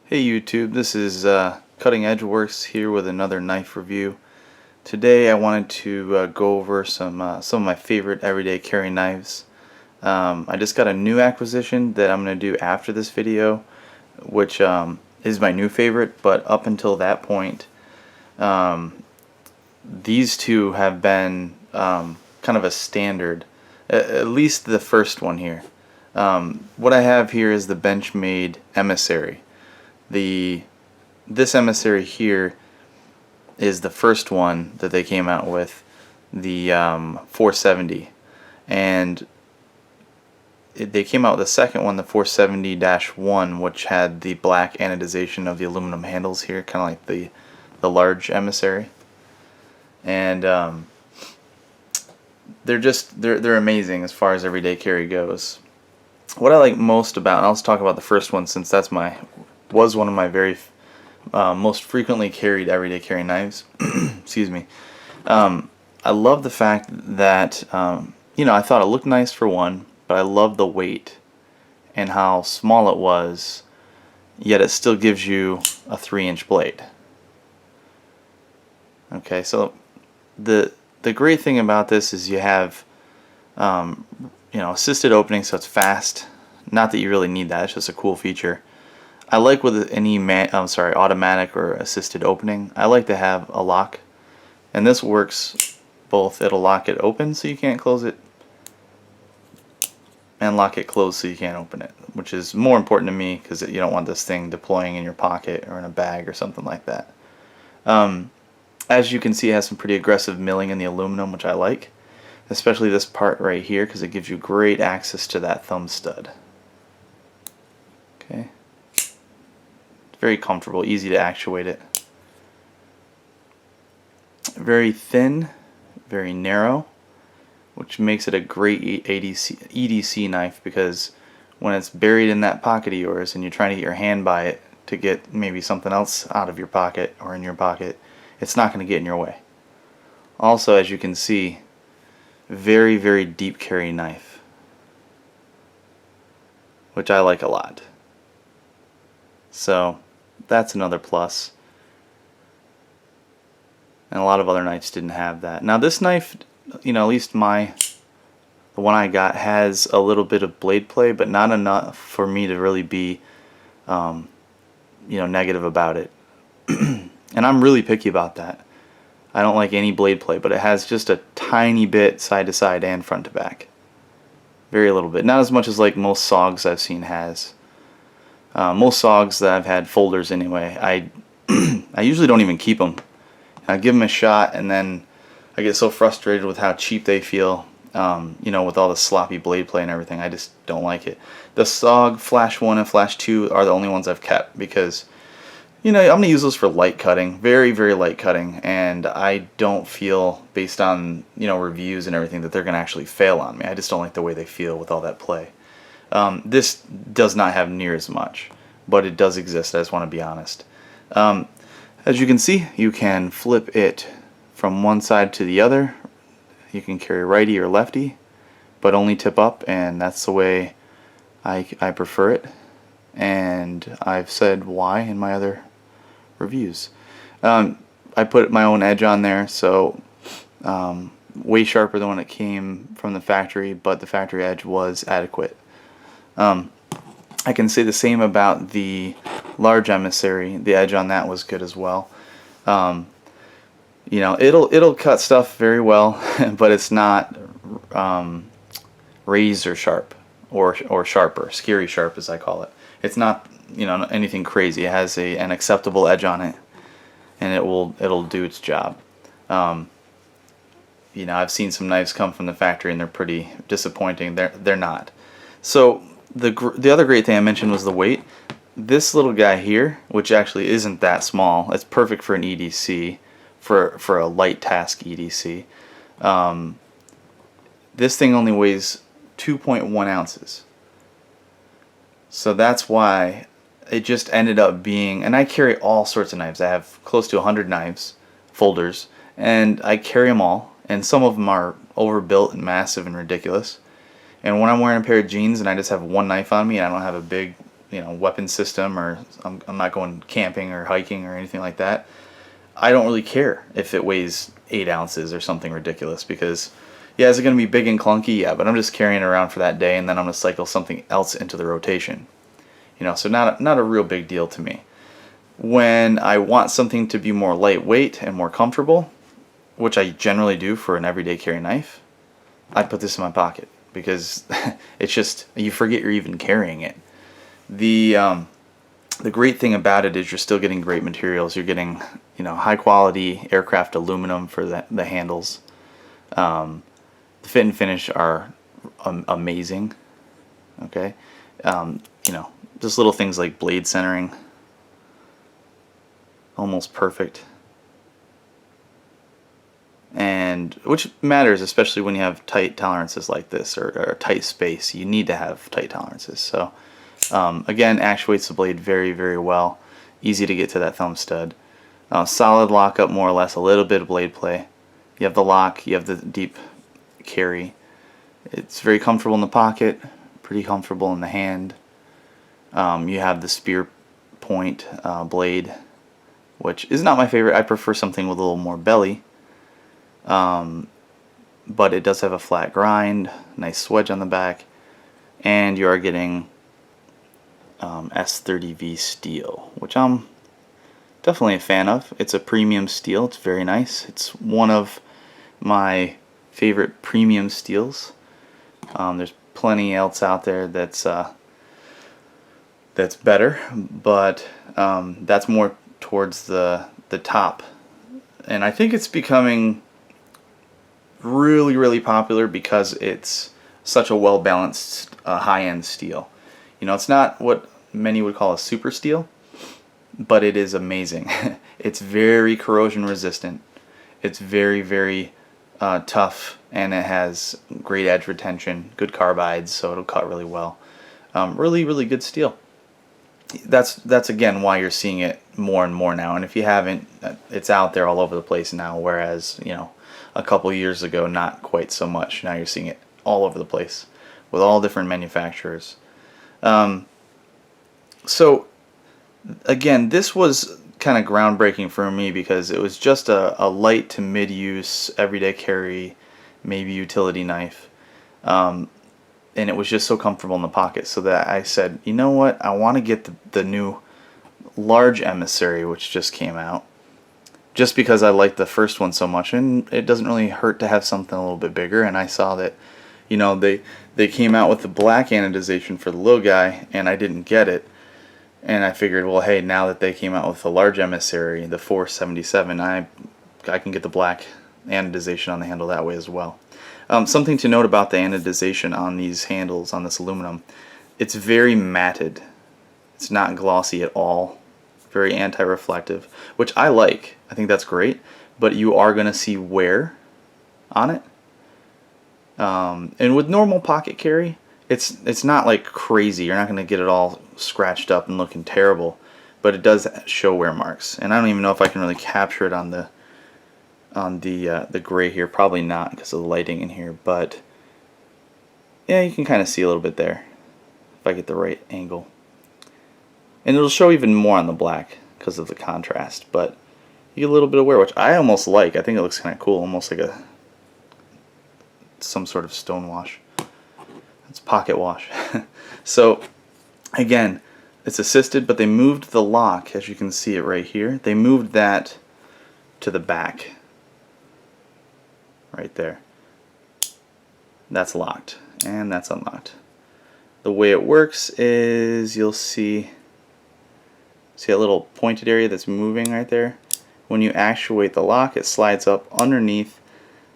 Hey YouTube, this is Cutting Edge Works here with another knife review. Today I wanted to go over some of my favorite everyday carry knives. I just got a new acquisition that I'm going to do after this video, which is my new favorite, but up until that point these two have been kind of a standard, at least the first one here. What I have here is the Benchmade Emissary. This Emissary here is the first one that they came out with, the 470, and they came out with the second one, the 470-1, which had the black anodization of the aluminum handles here, kind of like the large Emissary, and they're amazing as far as everyday carry goes. What I like most about, and I'll just talk about the first one since was one of my very most frequently carried everyday carry knives. Excuse me. I love the fact that I thought it looked nice for one, but I love the weight and how small it was, yet it still gives you a 3-inch blade. Okay, so the great thing about this is you have assisted opening, so it's fast. Not that you really need that; it's just a cool feature. I like with any automatic or assisted opening, I like to have a lock, and this works both. It'll lock it open so you can't close it, and lock it closed so you can't open it, which is more important to me because you don't want this thing deploying in your pocket or in a bag or something like that. As you can see, it has some pretty aggressive milling in the aluminum, which I like, especially this part right here because it gives you great access to that thumb stud. Okay. Very comfortable, easy to actuate it. Very thin, very narrow, which makes it a great EDC knife because when it's buried in that pocket of yours and you're trying to get your hand by it to get maybe something else out of your pocket or in your pocket, it's not going to get in your way. Also, as you can see, very, very deep carry knife, which I like a lot. So that's another plus. And a lot of other knives didn't have that. Now this knife, at least the one I got, has a little bit of blade play, but not enough for me to really be negative about it. And I'm really picky about that. I don't like any blade play, but it has just a tiny bit side to side and front to back. Very little bit. Not as much as like most SOGs I've seen has. Most SOGs that I've had, folders anyway, I usually don't even keep them. I give them a shot and then I get so frustrated with how cheap they feel, with all the sloppy blade play and everything. I just don't like it. The SOG Flash 1 and Flash 2 are the only ones I've kept because I'm going to use those for light cutting, very, very light cutting, and I don't feel, based on reviews and everything, that they're going to actually fail on me. I just don't like the way they feel with all that play. This does not have near as much, but it does exist. I just want to be honest. As you can see, you can flip it from one side to the other. You can carry righty or lefty, but only tip up, and that's the way I prefer it. And I've said why in my other reviews. I put my own edge on there, so way sharper than when it came from the factory, but the factory edge was adequate. I can say the same about the large Emissary. The edge on that was good as well. It'll cut stuff very well, but it's not razor sharp or sharper, scary sharp as I call it. It's not anything crazy. It has an acceptable edge on it, and it'll do its job. I've seen some knives come from the factory and they're pretty disappointing. They're not. So the other great thing I mentioned was the weight. This little guy here, which actually isn't that small, it's perfect for an EDC, for a light task EDC. This thing only weighs 2.1 ounces. So that's why it just ended up being, and I carry all sorts of knives. I have close to 100 knives, folders, and I carry them all, and some of them are overbuilt and massive and ridiculous. And when I'm wearing a pair of jeans and I just have one knife on me and I don't have a big weapon system, or I'm not going camping or hiking or anything like that, I don't really care if it weighs 8 ounces or something ridiculous, because yeah, is it going to be big and clunky? Yeah, but I'm just carrying it around for that day, and then I'm going to cycle something else into the rotation. So not a real big deal to me. When I want something to be more lightweight and more comfortable, which I generally do for an everyday carry knife, I put this in my pocket, because it's just, you forget you're even carrying it. The great thing about it is you're still getting great materials. You're getting high quality aircraft aluminum for the handles. The fit and finish are amazing. Okay, just little things like blade centering, almost perfect, and which matters, especially when you have tight tolerances like this, or tight space. You need to have tight tolerances. So again, actuates the blade very, very well. Easy to get to that thumb stud. Solid lockup, more or less. A little bit of blade play. You have the lock. You have the deep carry. It's very comfortable in the pocket. Pretty comfortable in the hand. You have the spear point blade, which is not my favorite. I prefer something with a little more belly. But it does have a flat grind, nice swedge on the back, and you are getting S30V steel, which I'm definitely a fan of. It's a premium steel. It's very nice. It's one of my favorite premium steels. There's plenty else out there that's better, but that's more towards the top, and I think it's becoming really, really popular because it's such a well balanced high-end steel. It's not what many would call a super steel, but it is amazing. It's very corrosion resistant. It's very, very tough, and it has great edge retention, good carbides, so it'll cut really well. Really, really good steel. That's again why you're seeing it more and more now. And if you haven't, it's out there all over the place now. Whereas a couple years ago, not quite so much. Now you're seeing it all over the place with all different manufacturers. So again, this was kind of groundbreaking for me, because it was just a light to mid-use, everyday carry, maybe utility knife. And it was just so comfortable in the pocket, so that I said, you know what, I want to get the new large Emissary, which just came out, just because I liked the first one so much, and it doesn't really hurt to have something a little bit bigger. And I saw that they came out with the black anodization for the little guy, and I didn't get it. And I figured, well, hey, now that they came out with the large Emissary, the 477, I can get the black anodization on the handle that way as well. Something to note about the anodization on these handles, on this aluminum, it's very matted. It's not glossy at all. Very anti-reflective, which I like. I think that's great, but you are going to see wear on it. And with normal pocket carry, it's not like crazy. You're not going to get it all scratched up and looking terrible, but it does show wear marks. And I don't even know if I can really capture it on the gray here. Probably not, because of the lighting in here, but yeah, you can kind of see a little bit there if I get the right angle. And it'll show even more on the black because of the contrast, but you get a little bit of wear, which I almost like. I think it looks kind of cool, almost like some sort of stone wash. It's pocket wash. So again, it's assisted, but they moved the lock, as you can see it right here. They moved that to the back, right there. That's locked, and that's unlocked. The way it works is you'll see a little pointed area that's moving right there. When you actuate the lock, it slides up underneath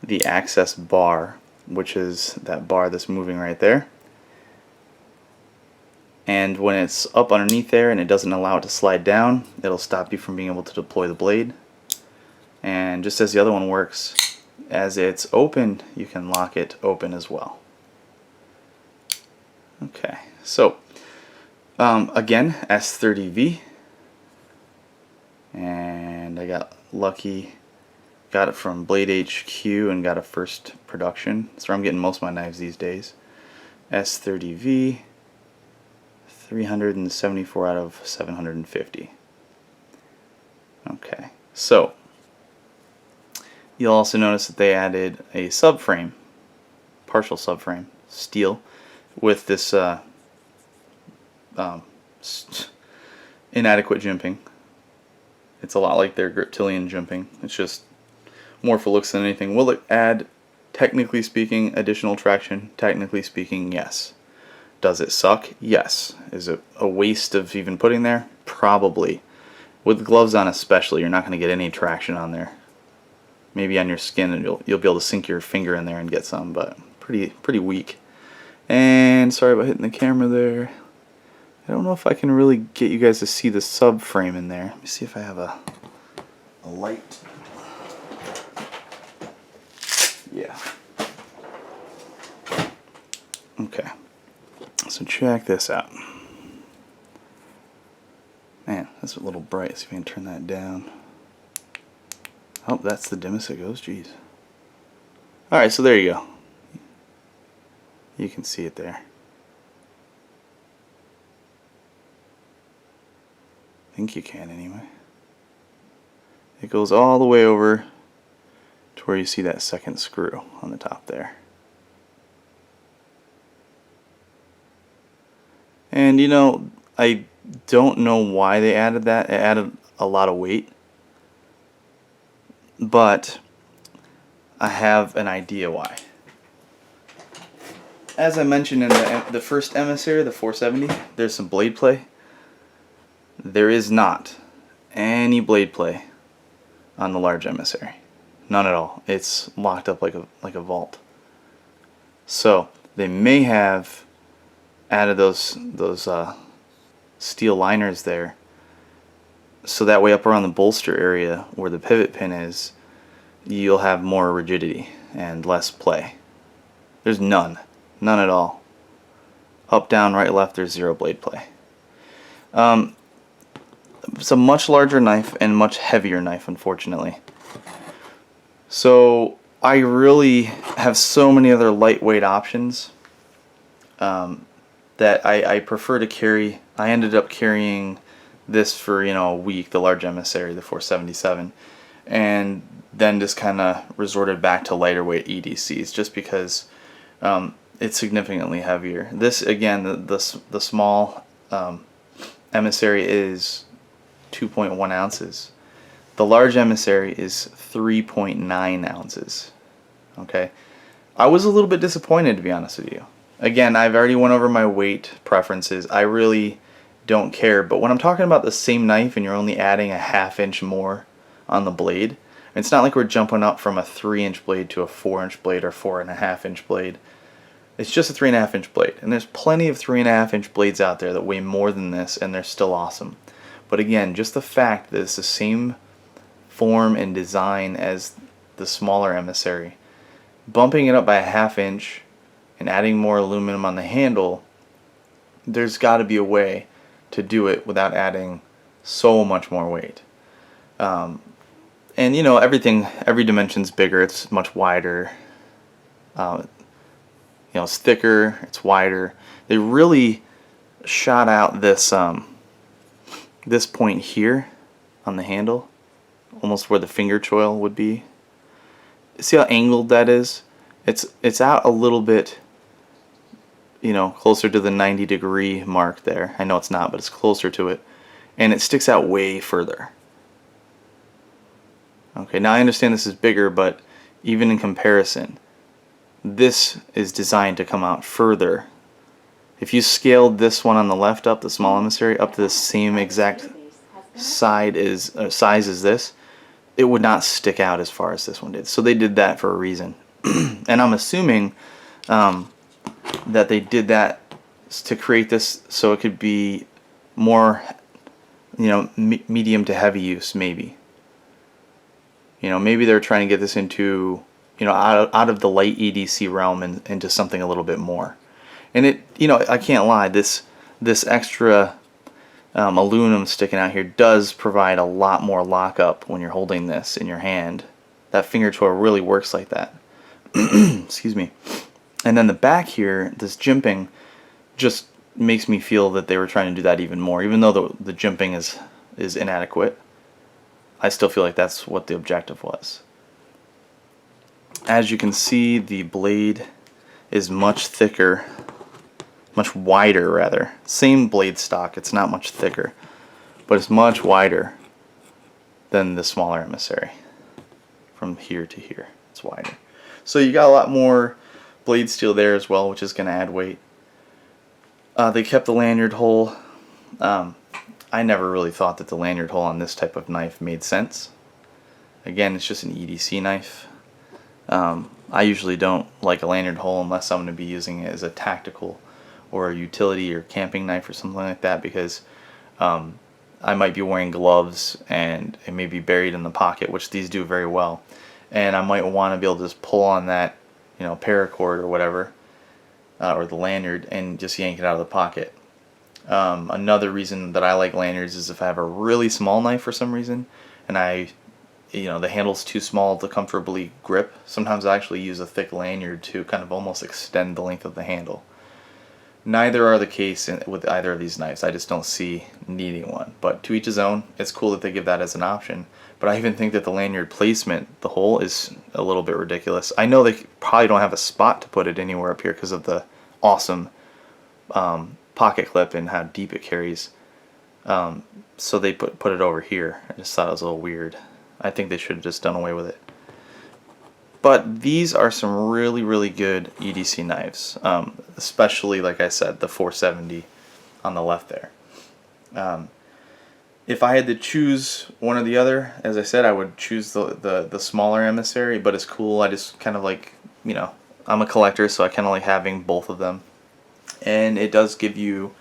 the access bar, which is that bar that's moving right there. And when it's up underneath there and it doesn't allow it to slide down, it'll stop you from being able to deploy the blade. And just as the other one works, as it's open, you can lock it open as well. Okay, so again, S30V. And I got lucky, got it from Blade HQ and got a first production. That's where I'm getting most of my knives these days. S30V, 374 out of 750. Okay, so you'll also notice that they added a subframe, partial subframe, steel, with this inadequate jimping. It's a lot like their Griptilian jimping. It's just more for looks than anything. Will it add, technically speaking, additional traction? Technically speaking, yes. Does it suck? Yes. Is it a waste of even putting there? Probably. With gloves on especially, you're not going to get any traction on there. Maybe on your skin, and you'll be able to sink your finger in there and get some, but pretty weak. And sorry about hitting the camera there. I don't know if I can really get you guys to see the subframe in there. Let me see if I have a light. Yeah. Okay. So check this out. Man, that's a little bright. See if we can turn that down. Oh, that's the dimmest it goes. Jeez. Alright, so there you go. You can see it there. I think you can anyway. It goes all the way over to where you see that second screw on the top there. And you know, I don't know why they added that. It added a lot of weight. But I have an idea why. As I mentioned in the first Emissary, the 470, there's some blade play. There is not any blade play on the large Emissary. None at all. It's locked up like a vault. So they may have added those steel liners there, so that way up around the bolster area where the pivot pin is, you'll have more rigidity and less play. There's none at all. Up, down, right, left, there's zero blade play. It's a much larger knife and much heavier knife, unfortunately. So I really have so many other lightweight options that I prefer to carry. I ended up carrying this for a week, the large Emissary, the 477, and then just kind of resorted back to lighter weight EDCs just because it's significantly heavier. This again, the small Emissary is 2.1 ounces. The large Emissary is 3.9 ounces. Okay, I was a little bit disappointed, to be honest with you. Again, I've already went over my weight preferences. I really don't care, but when I'm talking about the same knife and you're only adding a ½ inch more on the blade, it's not like we're jumping up from a 3-inch blade to a 4-inch blade or 4.5-inch blade. It's just a 3.5-inch blade, and there's plenty of 3.5-inch blades out there that weigh more than this, and they're still awesome. But again, just the fact that it's the same form and design as the smaller Emissary, bumping it up by a ½ inch and adding more aluminum on the handle, there's got to be a way to do it without adding so much more weight. And every dimension's bigger. It's much wider. It's thicker. It's wider. They really shot out this this point here on the handle, almost where the finger choil would be. See how angled that is? It's out a little bit, closer to the 90-degree mark there. I know it's not, but it's closer to it. And it sticks out way further. Okay, now I understand this is bigger, but even in comparison, this is designed to come out further. If you scaled this one on the left up, the small Emissary, up to the same exact size as this, it would not stick out as far as this one did. So they did that for a reason. And I'm assuming that they did that to create this so it could be more, medium to heavy use, maybe. Maybe they're trying to get this into, out of the light EDC realm and into something a little bit more. And I can't lie, this extra aluminum sticking out here does provide a lot more lockup when you're holding this in your hand. That finger choil really works like that. Excuse me. And then the back here, this jimping just makes me feel that they were trying to do that even more. Even though the jimping is inadequate, I still feel like that's what the objective was. As you can see, the blade is much thicker, much wider rather. Same blade stock, it's not much thicker, but it's much wider than the smaller Emissary. From here to here, it's wider. So you got a lot more blade steel there as well, which is going to add weight. They kept the lanyard hole. I never really thought that the lanyard hole on this type of knife made sense. Again, it's just an EDC knife. I usually don't like a lanyard hole unless I'm going to be using it as a tactical or a utility or camping knife or something like that, because I might be wearing gloves and it may be buried in the pocket, which these do very well, and I might want to be able to just pull on that, paracord or whatever, or the lanyard, and just yank it out of the pocket. Another reason that I like lanyards is if I have a really small knife for some reason and the handle's too small to comfortably grip, sometimes I actually use a thick lanyard to kind of almost extend the length of the handle. Neither are the case with either of these knives. I just don't see needing one. But to each his own. It's cool that they give that as an option. But I even think that the lanyard placement, the hole, is a little bit ridiculous. I know they probably don't have a spot to put it anywhere up here because of the awesome pocket clip and how deep it carries. So they put it over here. I just thought it was a little weird. I think they should have just done away with it. But these are some really, really good EDC knives, especially, like I said, the 470 on the left there. If I had to choose one or the other, as I said, I would choose the smaller Emissary, but it's cool. I just kind of like, I'm a collector, so I kind of like having both of them. And it does give you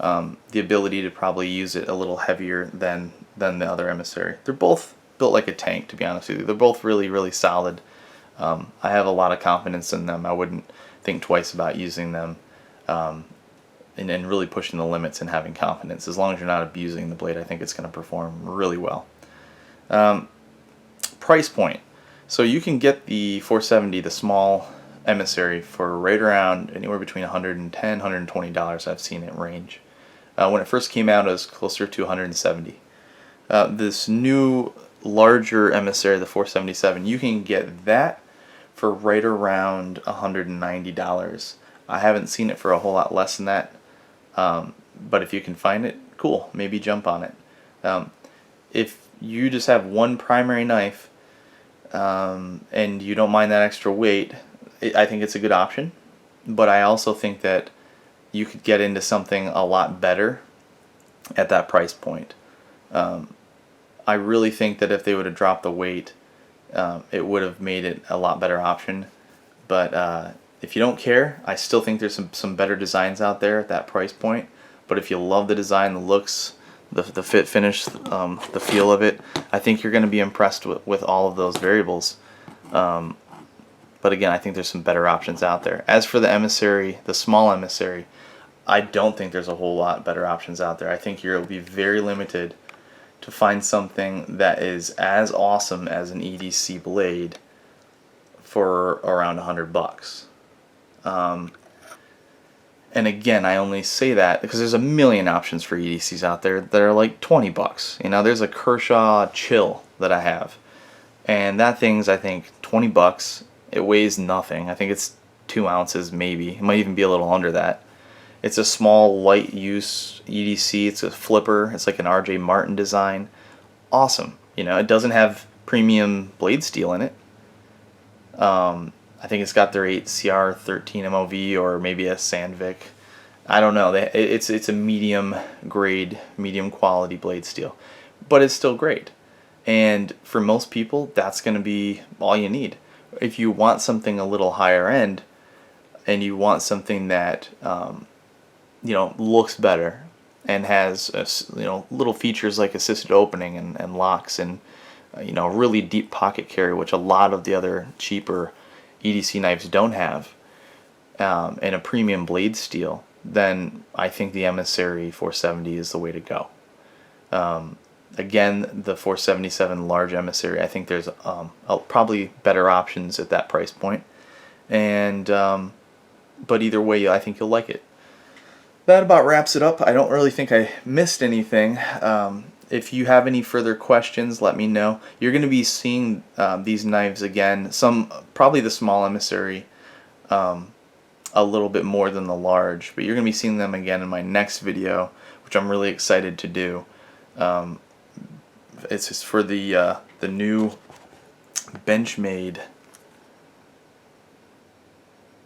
the ability to probably use it a little heavier than the other Emissary. They're both built like a tank, to be honest with you. They're both really, really solid. I have a lot of confidence in them. I wouldn't think twice about using them, and really pushing the limits and having confidence. As long as you're not abusing the blade, I think it's going to perform really well. Price point. So you can get the 470, the small Emissary, for right around anywhere between $110, $120. I've seen it range. When it first came out, it was closer to $170. This new larger Emissary, the 477, you can get that for right around $190. I haven't seen it for a whole lot less than that, but if you can find it, cool, maybe jump on it. If you just have one primary knife and you don't mind that extra weight, I think it's a good option, but I also think that you could get into something a lot better at that price point. I really think that if they would have dropped the weight, it would have made it a lot better option. But if you don't care, I still think there's some better designs out there at that price point. But if you love the design, the looks, the fit finish, the feel of it, I think you're going to be impressed with all of those variables. But again, I think there's some better options out there. As for the Emissary, the small Emissary, I don't think there's a whole lot better options out there. I think you'll be very limited to find something that is as awesome as an EDC blade for around $100. And again, I only say that because there's a million options for EDCs out there that are like $20. There's a Kershaw Chill that I have, and that thing's, I think, $20. It weighs nothing. I think it's 2 ounces maybe. It might even be a little under that. It's a small, light use EDC. It's a flipper. It's like an RJ Martin design. Awesome. It doesn't have premium blade steel in it. I think it's got their 8CR13 MOV or maybe a Sandvik. I don't know. It's a medium grade, medium quality blade steel, but it's still great. And for most people, that's going to be all you need. If you want something a little higher end, and you want something that looks better and has little features like assisted opening and locks and really deep pocket carry, which a lot of the other cheaper EDC knives don't have, and a premium blade steel, then I think the Emissary 470 is the way to go. Again, the 477 large Emissary, I think there's probably better options at that price point, and but either way, I think you'll like it. that about wraps it up. I don't really think I missed anything. If you have any further questions, let me know. You're going to be seeing these knives again, probably the small Emissary a little bit more than the large, but you're going to be seeing them again in my next video, which I'm really excited to do. It's just for the new Benchmade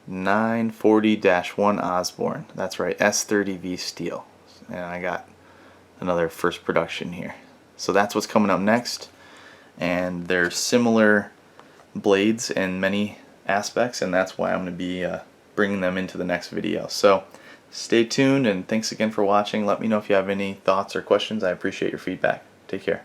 940-1 Osborne. That's right, S30V steel. And I got another first production here. So that's what's coming up next. And they're similar blades in many aspects, and that's why I'm going to be bringing them into the next video. So stay tuned, and thanks again for watching. Let me know if you have any thoughts or questions. I appreciate your feedback. Take care.